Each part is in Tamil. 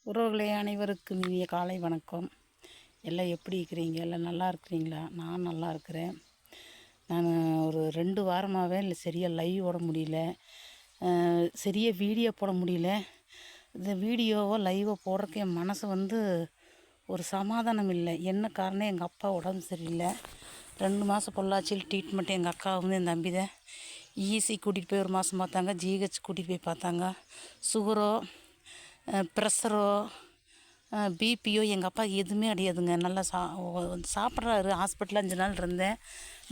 உறவுகளே அனைவருக்கும் இனிய காலை வணக்கம். எல்லாம் எப்படி இருக்கிறீங்க? எல்லாம் நல்லா இருக்கிறீங்களா? நான் நல்லா இருக்கிறேன். நான் ஒரு 2 வாரமாகவே சரியாக லைவ் போட முடியல, சரியாக வீடியோ போட முடியல. இந்த வீடியோவோ லைவோ போடுறதுக்கு என் மனசு ஒரு சமாதானம் இல்லை. என்ன காரணம், எங்கள் அப்பா உடம்பு சரியில்லை. 2 மாதம் பொள்ளாச்சியில் ட்ரீட்மெண்ட். எங்கள் அக்கா என் தம்பி தான் ஈசி கூட்டிகிட்டு போய் 1 மாதம் பார்த்தாங்க. ஜிஹெச் கூட்டிகிட்டு போய் பார்த்தாங்க. சுகரோ ப்ரெஷரோ பிபியோ எங்கள் அப்பாவுக்கு எதுவுமே அடையாதுங்க. நல்லா சாப்பிட்றாரு. ஹாஸ்பிட்டலில் 5 நாள் இருந்தேன்.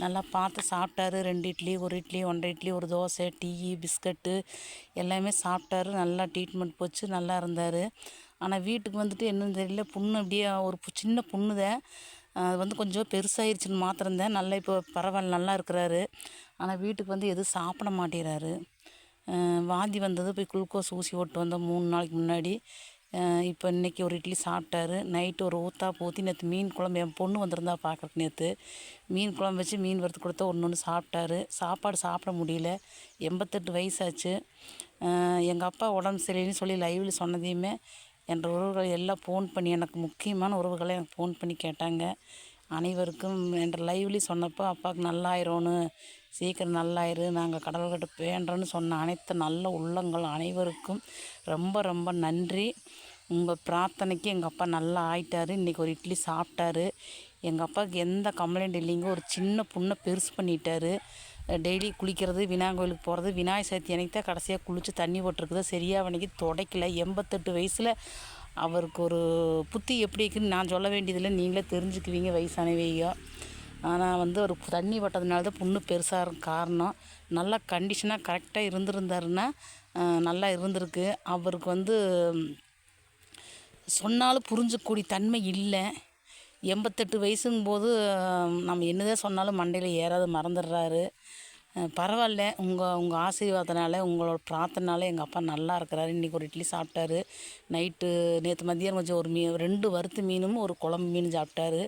நல்லா பார்த்து சாப்பிட்டாரு. 2 இட்லி, 1 இட்லி, 1½ இட்லி, ஒரு தோசை, டீ, பிஸ்கட்டு எல்லாமே சாப்பிட்டாரு. நல்லா ட்ரீட்மெண்ட் போச்சு. நல்லா இருந்தார். ஆனால் வீட்டுக்கு என்னன்னு தெரியல, புண்ணு அப்படியே ஒரு சின்ன புண்ணு தான். அது கொஞ்சம் பெருசாகிருச்சுன்னு மாத்திரந்தேன். நல்லா இப்போ பரவாயில்ல, நல்லா இருக்கிறாரு. ஆனால் வீட்டுக்கு எதுவும் சாப்பிட மாட்டேறாரு. வாந்தி வந்தது. போய் குளுக்கோஸ் ஊசி போட்டு வந்தோம் 3 நாளைக்கு முன்னாடி. இப்போ இன்றைக்கி ஒரு இட்லி சாப்பிட்டாரு. நைட்டு ஒரு ஊத்தாப்பு ஊற்றி நேற்று மீன் குழம்பு, என் பொண்ணு வந்திருந்தா பார்க்குறக்கு, நேற்று மீன் குழம்பு வச்சு மீன் வறுத்து கொடுத்தா ஒன்று சாப்பிட்டாரு. சாப்பாடு சாப்பிட முடியல. 88 வயசாச்சு. எங்கள் அப்பா உடம்பு சரியில்லைன்னு சொல்லி லைவில் சொன்னதையுமே என்ற உறவுகள் எல்லாம் ஃபோன் பண்ணி, எனக்கு முக்கியமான உறவுகளை எனக்கு ஃபோன் பண்ணி கேட்டாங்க. அனைவருக்கும் என்ற லைவ்லேயும் சொன்னப்போ, அப்பாவுக்கு நல்லாயிரோன்னு, சீக்கிரம் நல்லாயிரு, நாங்கள் கடவுள்கிட்ட வேண்டுறோன்னு சொன்ன அனைத்து நல்ல உள்ளங்கள் அனைவருக்கும் ரொம்ப ரொம்ப நன்றி. உங்கள் பிரார்த்தனைக்கு எங்கள் அப்பா நல்லா ஆயிட்டார். இன்றைக்கி ஒரு இட்லி சாப்பிட்டாரு. எங்கள் அப்பாவுக்கு எந்த கம்ப்ளைண்ட் இல்லைங்க. ஒரு சின்ன புண்ணை பெருசு பண்ணிட்டாரு. டெய்லி குளிக்கிறது, விநாயகர் கோயிலுக்கு போகிறது, விநாயகர் சதுர்த்தி அன்றைக்கி தான் கடைசியாக குளித்து தண்ணி போட்டிருக்குது. சரியாக அன்றைக்கி துடைக்கல. 88 வயசில் அவருக்கு ஒரு புத்தி எப்படி இருக்குதுன்னு நான் சொல்ல வேண்டியதில்லை, நீங்களே தெரிஞ்சுக்குவீங்க வயசானவையோ. ஆனால் ஒரு தண்ணி பட்டதுனால தான் புண்ணு பெருசாக காரணம். நல்லா கண்டிஷனாக கரெக்டாக இருந்திருந்தாருன்னா நல்லா இருந்திருக்கு. அவருக்கு சொன்னாலும் புரிஞ்சக்கூடிய தன்மை இல்லை. 88 வயசுங்கும்போது நம்ம என்னதான் சொன்னாலும் மண்டையில் ஏறாது, மறந்துடுறாரு. பரவாயில்ல, உங்கள் ஆசீர்வாதத்தினால, உங்களோட பிரார்த்தனால எங்கள் அப்பா நல்லா இருக்கிறாரு. இன்றைக்கி ஒரு இட்லி சாப்பிட்டாரு. நேற்று மதியம் கொஞ்சம் ஒரு 2 வறுத்து மீனும் ஒரு குழம்பு மீன் சாப்பிட்டாரு.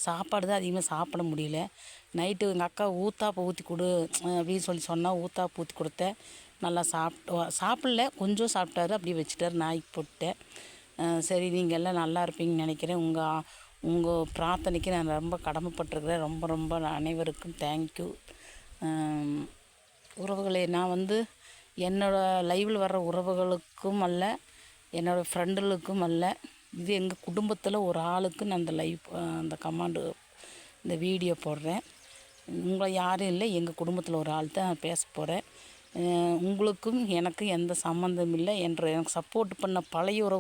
சாப்பாடு தான் அதிகமாக சாப்பிட முடியல. நைட்டு எங்கள் அக்கா ஊத்தாப்பு ஊற்றி கொடு அப்படின்னு சொன்னால் ஊத்தாப்பு ஊற்றி கொடுத்தேன். நல்லா சாப்பிடல, கொஞ்சம் சாப்பிட்டாரு, அப்படியே வச்சுட்டாரு. நாய்க்கு போட்டேன். சரி, நீங்கள் எல்லாம் நல்லா இருப்பீங்கன்னு நினைக்கிறேன். உங்கள் பிரார்த்தனைக்கு நான் ரொம்ப கடமைப்பட்டிருக்கிறேன். ரொம்ப ரொம்ப அனைவருக்கும் தேங்க்யூ. உறவுகளே, நான் என்னோடய லைவில் வர்ற உறவுகளுக்கும் அல்ல, என்னோடய ஃப்ரெண்டுகளுக்கும் அல்ல, இது எங்கள் குடும்பத்தில் ஒரு ஆளுக்கு நான் அந்த கமாண்டு இந்த வீடியோ போடுறேன். உங்களை யாரும் இல்லை, எங்கள் குடும்பத்தில் ஒரு ஆள் தான் நான் பேச போகிறேன். உங்களுக்கும் எனக்கும் எந்த சம்மந்தம் இல்லை. எனக்கு சப்போர்ட் பண்ண பழைய உறவு